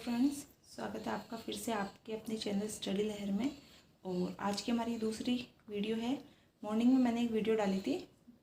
Friends, स्वागत है आपका फिर से आपके अपने चैनल स्टडी लहर में। और आज की हमारी दूसरी वीडियो है। मॉर्निंग में मैंने एक वीडियो डाली थी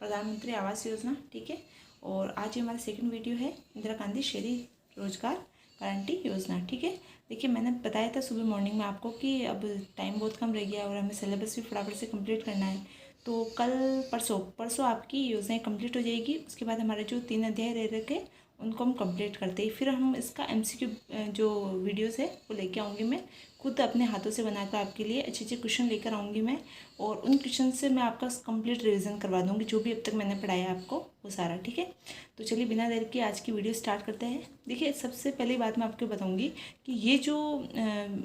प्रधानमंत्री आवास योजना, ठीक है। और आज ये हमारा सेकंड वीडियो है इंदिरा गांधी शहरी रोजगार गारंटी योजना, ठीक है। देखिए, मैंने बताया था सुबह मॉर्निंग में आपको कि अब टाइम बहुत कम रह गया और हमें सिलेबस भी फटाफट से कंप्लीट करना है। तो कल परसों आपकी योजनाएं कंप्लीट हो जाएगी। उसके बाद हमारे जो 3 अध्याय रह रखे उनको हम कंप्लीट करते ही फिर हम इसका MCQ जो वीडियोस है वो लेके आऊँगी। मैं खुद अपने हाथों से बनाकर आपके लिए अच्छे अच्छे क्वेश्चन लेकर आऊँगी मैं, और उन क्वेश्चन से मैं आपका कंप्लीट रिवीजन करवा दूँगी, जो भी अब तक मैंने पढ़ाया आपको वो सारा, ठीक है। तो चलिए बिना देर के आज की वीडियो स्टार्ट करते हैं। देखिए, सबसे पहली बात मैं आपको बताऊँगी कि ये जो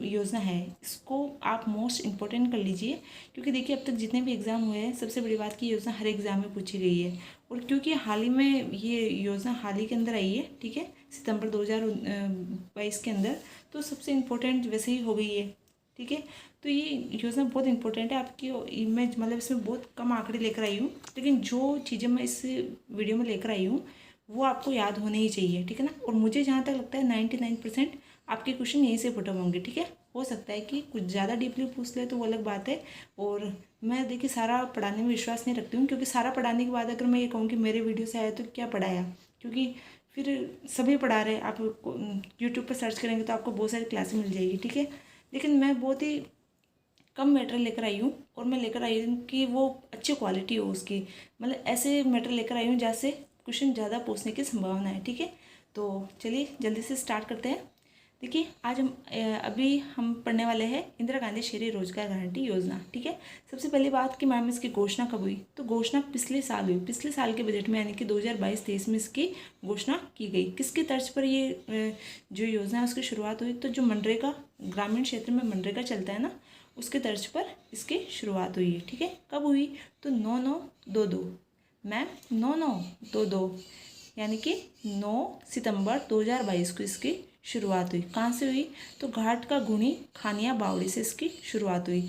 योजना है इसको आप मोस्ट इम्पोर्टेंट कर लीजिए, क्योंकि देखिए अब तक जितने भी एग्ज़ाम हुए हैं सबसे बड़ी बात की योजना हर एग्ज़ाम में पूछी गई है। और क्योंकि हाल ही में ये योजना हाल ही के अंदर आई है, ठीक है, सितंबर 2022 के अंदर, तो सबसे इम्पोर्टेंट वैसे ही हो गई है, ठीक है। तो ये योजना बहुत इंपॉर्टेंट है आपकी। मैं मतलब इसमें बहुत कम आंकड़े लेकर आई हूँ, लेकिन जो चीज़ें मैं इस वीडियो में लेकर आई हूँ वो आपको याद होने ही चाहिए, ठीक है ना। और मुझे जहाँ तक लगता है 99% आपके क्वेश्चन यहीं से पुट होंगे, ठीक है। हो सकता है कि कुछ ज़्यादा डीपली पूछ ले तो वो अलग बात है। और मैं देखिए सारा पढ़ाने में विश्वास नहीं रखती हूँ, क्योंकि सारा पढ़ाने के बाद अगर मैं ये कहूँ कि मेरे वीडियो से आया तो क्या पढ़ाया, क्योंकि फिर सभी पढ़ा रहे हैं। आप यूट्यूब पर सर्च करेंगे तो आपको बहुत सारी क्लासें मिल जाएगी, ठीक है। लेकिन मैं बहुत ही कम मटेरियल लेकर आई हूँ, और मैं लेकर आई हूँ कि वो अच्छी क्वालिटी हो उसकी, मतलब ऐसे मटेरियल लेकर आई हूँ जहाँ से क्वेश्चन ज़्यादा पूछने की संभावना है, ठीक है। तो चलिए जल्दी से स्टार्ट करते हैं। देखिए, आज अभी हम पढ़ने वाले हैं इंदिरा गांधी शहरी रोजगार गारंटी योजना, ठीक है। सबसे पहली बात कि मैम इसकी घोषणा कब हुई, तो घोषणा पिछले साल हुई, पिछले साल के बजट में, यानी कि 2022-23 में इसकी घोषणा की गई। किसकी तर्ज पर ये जो योजना है उसकी शुरुआत हुई, तो जो मनरेगा ग्रामीण क्षेत्र में मनरेगा चलता है ना, उसके तर्ज पर इसकी शुरुआत हुई है, ठीक है। कब हुई, तो 9/9/22 मैम 9/9/22 यानी कि 9 सितंबर 2022 को इसकी शुरुआत हुई। कहाँ से हुई, तो घाट का गुणी खानिया बावड़ी से इसकी शुरुआत हुई।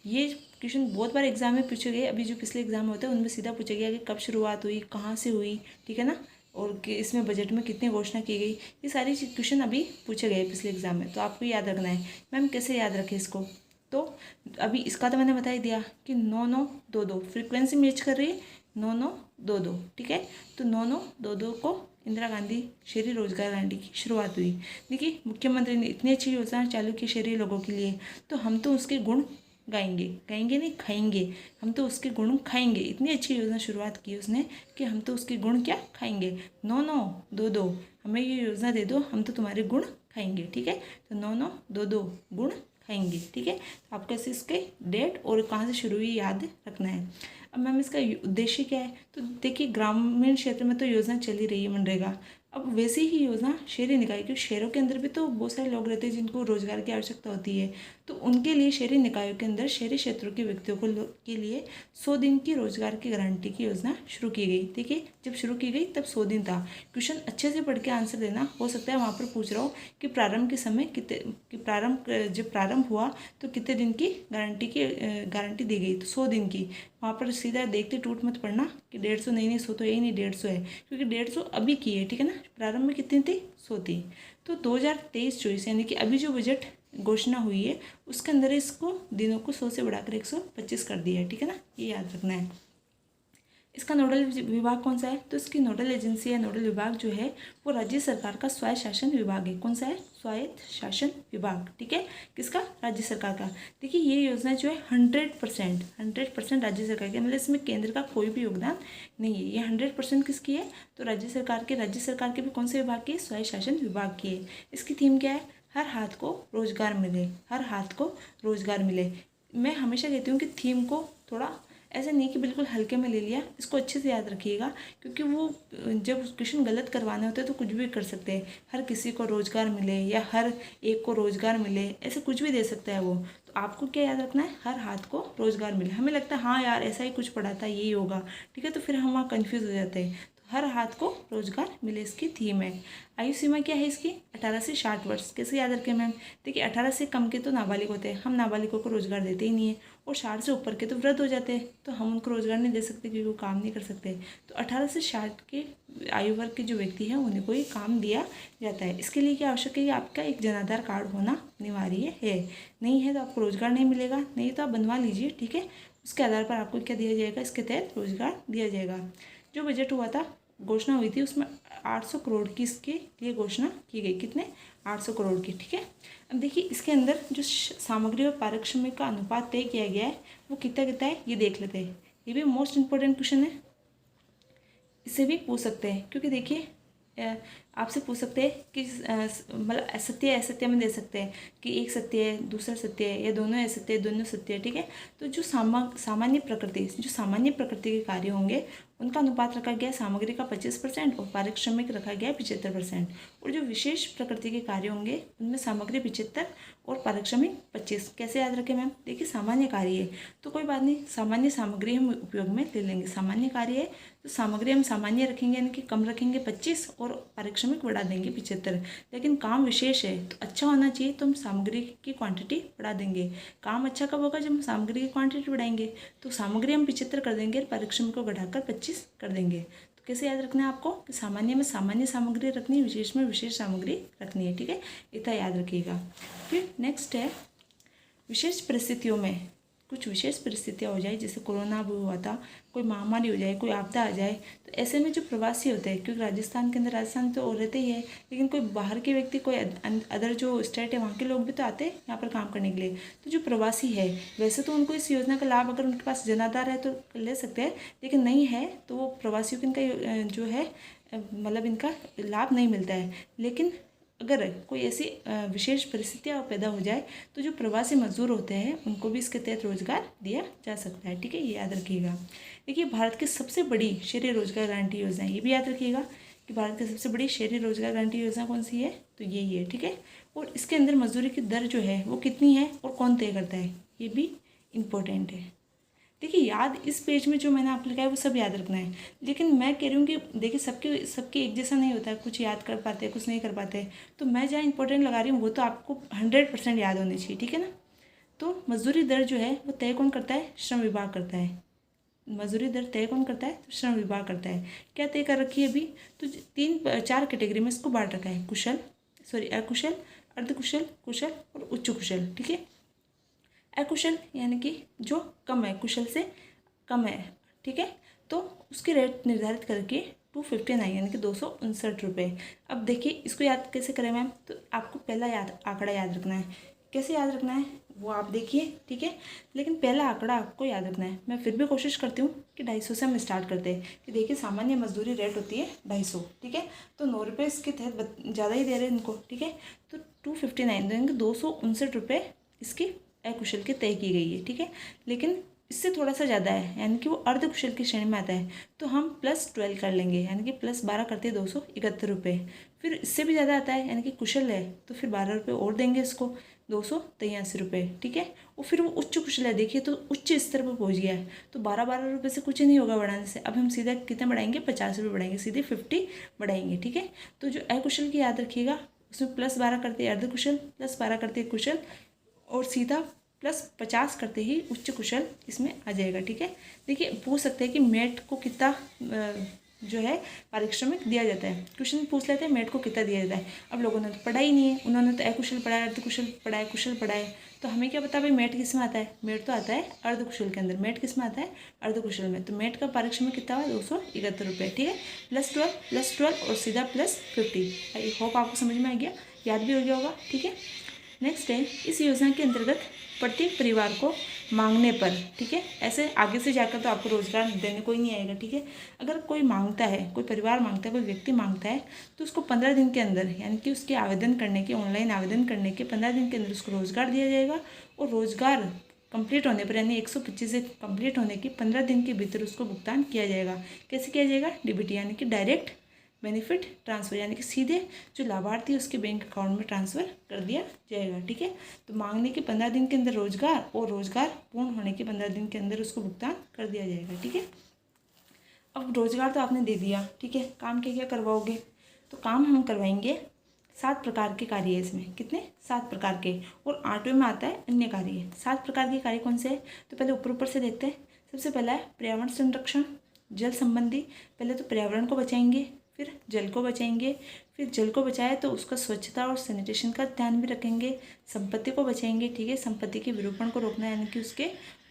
ये क्वेश्चन बहुत बार एग्जाम में पूछे गए। अभी जो पिछले एग्जाम होते हैं उनमें सीधा पूछा गया कि कब शुरुआत हुई, कहाँ से हुई, ठीक है ना, और कि इसमें बजट में कितनी घोषणा की गई। ये सारी क्वेश्चन अभी पूछे गए पिछले एग्जाम में, तो आपको याद रखना है। मैम कैसे याद रखें इसको, तो अभी इसका तो मैंने बता ही दिया कि 9/9/22 फ्रीक्वेंसी मैच कर रही है 9/9/22, ठीक है। तो 9/9/22 को इंदिरा गांधी शहरी रोजगार गारंटी की शुरुआत हुई। देखिए, मुख्यमंत्री ने इतनी अच्छी योजना चालू की शहरी लोगों के लिए, तो हम तो उसके गुण गाएंगे नहीं खाएंगे, हम तो उसके गुण खाएंगे। इतनी अच्छी योजना शुरुआत की उसने कि हम तो उसके गुण क्या खाएंगे। 9/9/22 हमें ये योजना दे दो, हम तो तुम्हारे गुण खाएंगे, ठीक है। तो 9/9/22 गुण खाएंगे, ठीक है। तो आपको ऐसे इसके डेट और कहाँ से शुरू हुई याद रखना है। अब मैम इसका उद्देश्य क्या है, तो देखिए ग्रामीण क्षेत्र में तो योजना चली रही है मनरेगा। अब वैसे ही योजना शहरी निकाय, क्योंकि शहरों के अंदर भी तो बहुत सारे लोग रहते हैं जिनको रोजगार की आवश्यकता होती है, तो उनके लिए शहरी निकायों के अंदर शहरी क्षेत्रों के व्यक्तियों के लिए 100 दिन की रोजगार की गारंटी की योजना शुरू की गई। देखिए, जब शुरू की गई तब 100 दिन था। क्वेश्चन अच्छे से पढ़ के आंसर देना, हो सकता है वहाँ पर पूछ रहा हो कि प्रारंभ के समय जब प्रारंभ हुआ तो कितने दिन की गारंटी दी गई, तो 100 दिन की। वहाँ पर सीधा देखते टूट मत पड़ना कि 150 नहीं 100 तो यही नहीं 150 है, क्योंकि 150 अभी की है, ठीक है ना। प्रारंभ में कितनी थी, 100 थी। तो 2023-24 यानी कि अभी जो बजट घोषणा हुई है उसके अंदर इसको दिनों को 100 से बढ़ाकर 125 कर दिया है, ठीक है ना, ये याद रखना है। इसका नोडल विभाग कौन सा है, तो इसकी नोडल एजेंसी या नोडल विभाग जो है वो राज्य सरकार का स्वायत्त शासन विभाग है। कौन सा है, स्वायत्त शासन विभाग, ठीक है, किसका, राज्य सरकार का। देखिए, ये योजना जो है 100% राज्य सरकार की, मतलब इसमें केंद्र का कोई भी योगदान नहीं है। ये 100% किसकी है, तो राज्य सरकार के भी कौन से विभाग की, स्वायत्त शासन विभाग की है। इसकी थीम क्या है, हर हाथ को रोजगार मिले, हर हाथ को रोजगार मिले। मैं हमेशा कहती हूँ कि थीम को थोड़ा ऐसे नहीं कि बिल्कुल हल्के में ले लिया, इसको अच्छे से याद रखिएगा, क्योंकि वो जब क्वेश्चन गलत करवाने होते हैं तो कुछ भी कर सकते हैं। हर किसी को रोजगार मिले या हर एक को रोजगार मिले, ऐसे कुछ भी दे सकता है वो। तो आपको क्या याद रखना है, हर हाथ को रोजगार मिले। हमें लगता है हाँ यार ऐसा ही कुछ पढ़ा था, यही होगा, ठीक है, तो फिर हम वहाँ कन्फ्यूज़ हो जाते हैं। तो हर हाथ को रोजगार मिले, इसकी थीम है। आयु सीमा क्या है इसकी? 18 से 60 वर्ष। कैसे याद रखें मैम? देखिए 18 से कम के तो नाबालिग होते हैं, हम नाबालिगों को रोजगार देते ही नहीं है, और 60 से ऊपर के तो वृद्ध हो जाते हैं, तो हम उनको रोजगार नहीं दे सकते क्योंकि वो काम नहीं कर सकते। तो 18 से 60 के आयु वर्ग के जो व्यक्ति हैं उन्हें कोई काम दिया जाता है। इसके लिए क्या आवश्यक है कि आपका एक जन आधार कार्ड होना अनिवार्य है। नहीं है तो आपको रोजगार नहीं मिलेगा, नहीं तो आप बनवा लीजिए, ठीक है। उसके आधार पर आपको क्या दिया जाएगा? इसके तहत रोजगार दिया जाएगा। जो बजट हुआ था, घोषणा हुई थी, उसमें 800 करोड़ की इसके लिए घोषणा की गई। कितने? 800 करोड़ की, ठीक है। अब देखिए इसके अंदर जो सामग्री और पारिश्रमिक का अनुपात तय किया गया है वो कितना कितना है ये देख लेते हैं। ये भी मोस्ट इंपॉर्टेंट क्वेश्चन है, इसे भी पूछ सकते हैं, क्योंकि देखिए आपसे पूछ सकते हैं कि मतलब सत्य असत्य में दे सकते हैं कि एक सत्य है, दूसरा सत्य है, या दोनों असत्य है, दोनों सत्य है, ठीक है। तो जो सामान्य प्रकृति के कार्य होंगे उनका अनुपात रखा गया सामग्री का 25% और पारिश्रमिक रखा गया 75%। और जो विशेष प्रकृति के कार्य होंगे उनमें सामग्री 75 और पारिश्रमिक 25। कैसे याद रखें मैम? देखिए सामान्य कार्य है तो कोई बात नहीं, सामान्य सामग्री हम उपयोग में ले लेंगे। सामान्य कार्य है तो सामग्री हम सामान्य रखेंगे, यानी कि कम रखेंगे 25 और पारिश्रमिक बढ़ा देंगे 75। लेकिन काम विशेष है तो अच्छा होना चाहिए, तो हम सामग्री की क्वांटिटी बढ़ा देंगे। काम अच्छा कब होगा? जब हम सामग्री की क्वांटिटी बढ़ाएंगे। तो सामग्री हम 75 कर देंगे और पारिश्रमिक को घटाकर 25 कर देंगे। तो कैसे याद रखना है आपको कि सामान्य में सामान्य सामग्री रखनी है, विशेष में विशेष सामग्री रखनी है, ठीक है। इतना याद रखिएगा। फिर नेक्स्ट है विशेष परिस्थितियों में, कुछ विशेष परिस्थितियाँ हो जाए, जैसे कोरोना भी हुआ था, कोई महामारी हो जाए, कोई आपदा आ जाए, तो ऐसे में जो प्रवासी होते हैं, क्योंकि राजस्थान के अंदर राजस्थान तो रहते ही है, लेकिन कोई बाहर के व्यक्ति, कोई अदर जो स्टेट है वहाँ के लोग भी तो आते हैं यहाँ पर काम करने के लिए। तो जो प्रवासी है वैसे तो उनको इस योजना का लाभ, अगर उनके पास जनाधार है तो ले सकते हैं, लेकिन नहीं है तो वो प्रवासियों को इनका जो है मतलब इनका लाभ नहीं मिलता है। लेकिन अगर कोई ऐसी विशेष परिस्थितियाँ पैदा हो जाए तो जो प्रवासी मजदूर होते हैं उनको भी इसके तहत रोजगार दिया जा सकता है, ठीक है। ये याद रखिएगा। देखिए भारत की सबसे बड़ी शहरी रोजगार गारंटी योजना, ये भी याद रखिएगा कि भारत की सबसे बड़ी शहरी रोजगार गारंटी योजना कौन सी है? तो यही है, ठीक है। और इसके अंदर मजदूरी की दर जो है वो कितनी है और कौन तय करता है, ये भी इम्पोर्टेंट है। देखिए याद इस पेज में जो मैंने आपको लिखा है वो सब याद रखना है, लेकिन मैं कह रही हूँ कि देखिए सबके एक जैसा नहीं होता है, कुछ याद कर पाते हैं, कुछ नहीं कर पाते हैं। तो मैं जहाँ इंपॉर्टेंट लगा रही हूँ वो तो आपको 100% याद होनी चाहिए, ठीक है ना। तो मजदूरी दर जो है वो तय कौन करता है? श्रम विभाग करता है। मजदूरी दर तय कौन करता है? तो श्रम विभाग करता है। क्या तय कर रखी है अभी? तो 4 कैटेगरी में इसको बांट रखा है, अकुशल, अर्धकुशल, कुशल और उच्च कुशल, ठीक है। अकुशल यानी कि जो कम है, कुशल से कम है, ठीक है। तो उसकी रेट निर्धारित करके 259 यानी कि 259 रुपये। अब देखिए इसको याद कैसे करें मैम? तो आपको पहला आंकड़ा याद रखना है। कैसे याद रखना है वो आप देखिए, ठीक है। लेकिन पहला आंकड़ा आपको याद रखना है। मैं फिर भी कोशिश करती हूँ कि 250 से हम स्टार्ट करते हैं। कि देखिए सामान्य मजदूरी रेट होती है 250, ठीक है। तो 9 रुपये इसके तहत ज़्यादा ही दे रहे हैं इनको, ठीक है। तो 259 देंगे, 259 रुपये इसकी अकुशल की तय की गई है, ठीक है। लेकिन इससे थोड़ा सा ज़्यादा है, यानी कि वो अर्धकुशल की श्रेणी में आता है, तो हम +12 कर लेंगे, यानी कि +12 करते 271 रुपये। फिर इससे भी ज़्यादा आता है, यानी कि कुशल है, तो फिर 12 रुपये और देंगे इसको, 283 रुपये, ठीक है। और फिर वो उच्च कुशल है, देखिए तो उच्च स्तर पर पहुँच गया है, तो 12 रुपये से कुछ नहीं होगा बढ़ाने से। अब हम सीधा कितना बढ़ाएंगे? 50 रुपये बढ़ाएंगे, सीधे 50 बढ़ाएंगे, ठीक है। तो जो अकुशल की याद रखिएगा, उसमें +12 करते अर्धकुशल, +12 करते कुशल, और सीधा +50 करते ही उच्च कुशल इसमें आ जाएगा, ठीक है। देखिए पूछ सकते हैं कि मेट को कितना जो है पारिश्रमिक दिया जाता है, क्वेश्चन पूछ लेते हैं मेट को कितना दिया जाता है। अब लोगों ने तो पढ़ा ही नहीं है, उन्होंने तो अकुशल पढ़ा है, अर्धकुशल पढ़ा है, कुशल पढ़ा है, तो हमें क्या पता भाई मेट किस में आता है? मेट तो आता है अर्धकुशल के अंदर, मेट किस में आता है? अर्धकुशल में। तो मेट का पारिश्रमिक कितना हुआ? 271 रुपये, ठीक है। +12 और सीधा +50। आई होप आपको समझ में आ गया, याद भी हो गया होगा, ठीक है। नेक्स्ट है इस योजना के अंतर्गत प्रत्येक परिवार को मांगने पर, ठीक है, ऐसे आगे से जाकर तो आपको रोजगार देने कोई नहीं आएगा, ठीक है। अगर कोई मांगता है, कोई परिवार मांगता है, कोई व्यक्ति मांगता है, तो उसको 15 दिन के अंदर, यानी कि उसके आवेदन करने के, ऑनलाइन आवेदन करने के 15 दिन के अंदर उसको रोजगार दिया जाएगा। और रोजगार कंप्लीट होने पर, यानी 125 से कंप्लीट होने के 15 दिन के भीतर उसको भुगतान किया जाएगा। कैसे किया जाएगा? डीबीटी यानी कि डायरेक्ट बेनिफिट ट्रांसफ़र, यानी कि सीधे जो लाभार्थी है उसके बैंक अकाउंट में ट्रांसफ़र कर दिया जाएगा, ठीक है। तो मांगने के 15 दिन के अंदर रोजगार, और रोजगार पूर्ण होने के 15 दिन के अंदर उसको भुगतान कर दिया जाएगा, ठीक है। अब रोज़गार तो आपने दे दिया, ठीक है, काम क्या क्या करवाओगे? तो काम हम करवाएंगे 7 प्रकार के कार्य है इसमें। कितने? 7 प्रकार के। और 8वें में आता है अन्य कार्य। 7 प्रकार के कार्य कौन से हैं? तो पहले ऊपर से देखते हैं। सबसे पहला है पर्यावरण संरक्षण, जल संबंधी। पहले तो पर्यावरण को बचाएंगे, फिर जल को बचाएंगे, फिर जल को बचाए तो उसका स्वच्छता और सैनिटेशन का ध्यान भी रखेंगे। संपत्ति को बचाएंगे, ठीक है, संपत्ति के विरूपण को रोकना, यानी कि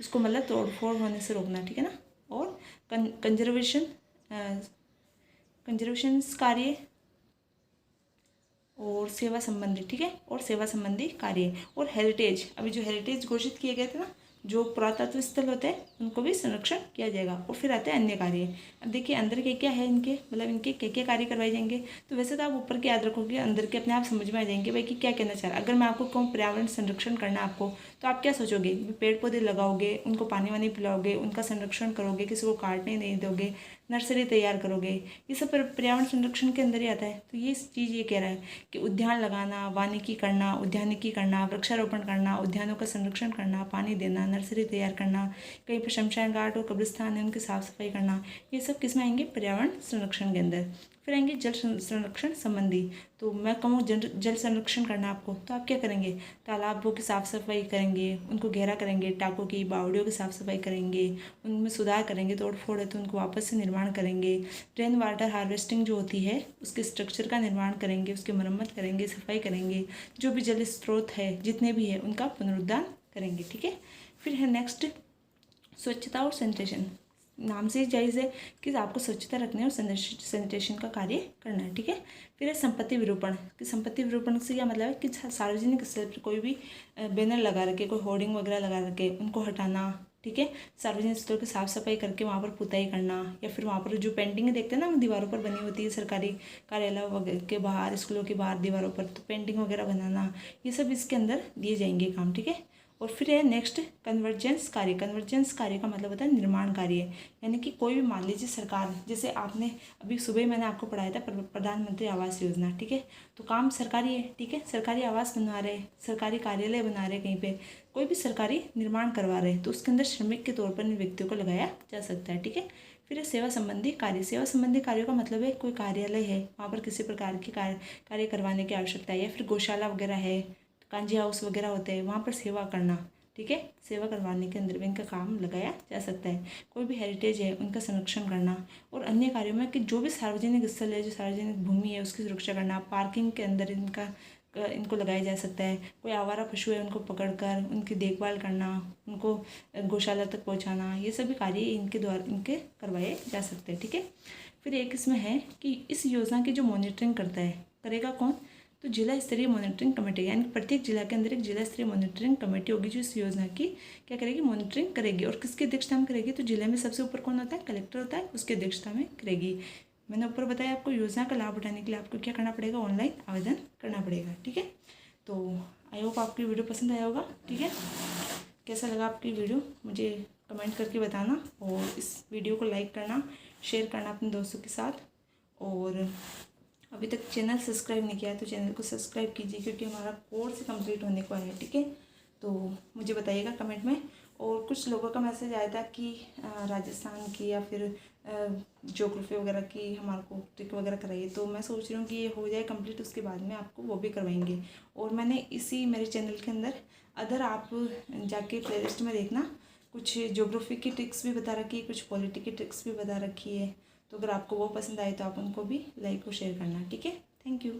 उसको मतलब तोड़फोड़ होने से रोकना, ठीक है ना। और कंजर्वेशन कार्य और सेवा संबंधी, ठीक है, और सेवा संबंधी कार्य। और हेरिटेज, अभी जो हेरिटेज घोषित किए गए थे ना, जो पुरातत्व स्थल होते हैं उनको भी संरक्षण किया जाएगा। और फिर आते हैं अन्य कार्य। अब देखिए अंदर क्या क्या है इनके, मतलब इनके क्या क्या कार्य करवाए जाएंगे। तो वैसे तो आप ऊपर के याद रखोगे, अंदर के अपने आप समझ में आ जाएंगे भाई कि क्या कहना चाह रहा है। अगर मैं आपको कहूँ पर्यावरण संरक्षण करना आपको, तो आप क्या सोचोगे? पेड़ पौधे लगाओगे, उनको पानी वानी पिलाओगे, उनका संरक्षण करोगे, किसी को काटने नहीं दोगे, नर्सरी तैयार करोगे, ये सब पर्यावरण संरक्षण के अंदर ही आता है। तो ये चीज़ ये कह रहा है कि उद्यान लगाना, वानिकी करना, उद्यानिकी करना, वृक्षारोपण करना, उद्यानों का संरक्षण करना, पानी देना, नर्सरी तैयार करना, कहीं पर शमशान घाट और कब्रिस्तान है उनकी साफ़ सफाई करना, ये सब किस में आएंगे? पर्यावरण संरक्षण के अंदर। फिर आएंगे जल संरक्षण संबंधी। तो मैं कहूँ जल संरक्षण करना आपको, तो आप क्या करेंगे? तालाबों की साफ़ सफाई करेंगे, उनको गहरा करेंगे, टाकों की बावड़ियों की साफ़ सफाई करेंगे, उनमें सुधार करेंगे, तोड़ फोड़ है तो उनको वापस से निर्माण करेंगे। रेन वाटर हार्वेस्टिंग जो होती है उसके स्ट्रक्चर का निर्माण करेंगे, उसकी मरम्मत करेंगे, सफाई करेंगे, जो भी जल स्रोत है जितने भी है उनका पुनरुद्धार करेंगे, ठीक है। फिर है नेक्स्ट स्वच्छता और सैनिटेशन। नाम से ही जायज़ है कि आपको स्वच्छता रखनी है और सैनिटेशन का कार्य करना है, ठीक है। फिर है संपत्ति विरूपण। कि संपत्ति विरूपण से क्या मतलब है कि सार्वजनिक स्थल पर कोई भी बैनर लगा रखे, कोई होर्डिंग वगैरह लगा रखे, उनको हटाना, ठीक है। सार्वजनिक स्थलों की साफ़ सफाई करके वहाँ पर पुताई करना, या फिर वहाँ पर जो पेंटिंग देखते हैं ना दीवारों पर बनी होती है सरकारी कार्यालय वगैरह के बाहर, स्कूलों के बाहर दीवारों पर, तो पेंटिंग वगैरह बनाना, ये सब इसके अंदर दिए जाएंगे काम, ठीक है। और फिर है नेक्स्ट कन्वर्जेंस कार्य। कन्वर्जेंस कार्य का मतलब होता है निर्माण कार्य, यानी कि कोई भी मान लीजिए सरकार, जैसे आपने अभी सुबह ही मैंने आपको पढ़ाया था प्रधानमंत्री आवास योजना, ठीक है। तो काम सरकारी है, ठीक है, सरकारी आवास बना रहे, सरकारी कार्यालय बना रहे, कहीं पे कोई भी सरकारी निर्माण करवा रहे, तो उसके अंदर श्रमिक के तौर पर इन व्यक्तियों को लगाया जा सकता है, ठीक है। फिर सेवा संबंधी कार्य। सेवा संबंधी कार्यों का मतलब है कोई कार्यालय है, वहाँ पर किसी प्रकार की कार्य करवाने की आवश्यकता है, या फिर गौशाला वगैरह है, कांजी हाउस वगैरह होते हैं, वहाँ पर सेवा करना, ठीक है, सेवा करवाने के अंदर भी इनका काम लगाया जा सकता है। कोई भी हेरिटेज है उनका संरक्षण करना। और अन्य कार्यों में कि जो भी सार्वजनिक स्थल है, जो सार्वजनिक भूमि है उसकी सुरक्षा करना, पार्किंग के अंदर इनको लगाया जा सकता है। कोई आवारा पशु है उनको पकड़कर उनकी देखभाल करना, उनको गौशाला तक पहुंचाना, ये सभी कार्य इनके करवाए जा सकते हैं, ठीक है। फिर एक इसमें है कि इस योजना की जो मॉनिटरिंग करेगा कौन? तो जिला स्तरीय मॉनिटरिंग कमेटी, यानी प्रत्येक जिला के अंदर एक जिला स्तरीय मॉनिटरिंग कमेटी होगी जो इस योजना की क्या करेगी? मॉनिटरिंग करेगी। और किसकी अध्यक्षता में करेगी? तो जिले में सबसे ऊपर कौन होता है? कलेक्टर होता है, उसकी अध्यक्षता में करेगी। मैंने ऊपर बताया आपको योजना का लाभ उठाने के लिए आपको क्या करना पड़ेगा? ऑनलाइन आवेदन करना पड़ेगा, ठीक है। तो आई होप आपकी वीडियो पसंद आया होगा, ठीक है। कैसा लगा आपकी वीडियो मुझे कमेंट करके बताना, और इस वीडियो को लाइक करना, शेयर करना अपने दोस्तों के साथ। और अभी तक चैनल सब्सक्राइब नहीं किया है तो चैनल को सब्सक्राइब कीजिए, क्योंकि हमारा कोर्स कंप्लीट होने को है, ठीक है। तो मुझे बताइएगा कमेंट में। और कुछ लोगों का मैसेज आया था कि राजस्थान की या फिर ज्योग्राफी वगैरह की हमारे को ट्रिक वगैरह कराइए, तो मैं सोच रही हूँ कि ये हो जाए कंप्लीट, उसके बाद में आपको वो भी करवाएंगे। और मैंने इसी मेरे चैनल के अंदर अदर आप जाके प्ले लिस्ट में देखना, कुछ ज्योग्राफी की ट्रिक्स भी बता रखी है, कुछ पॉलिटी की ट्रिक्स भी बता रखी है। तो अगर आपको वो पसंद आए तो आप उनको भी लाइक और शेयर करना, ठीक है। Thank you.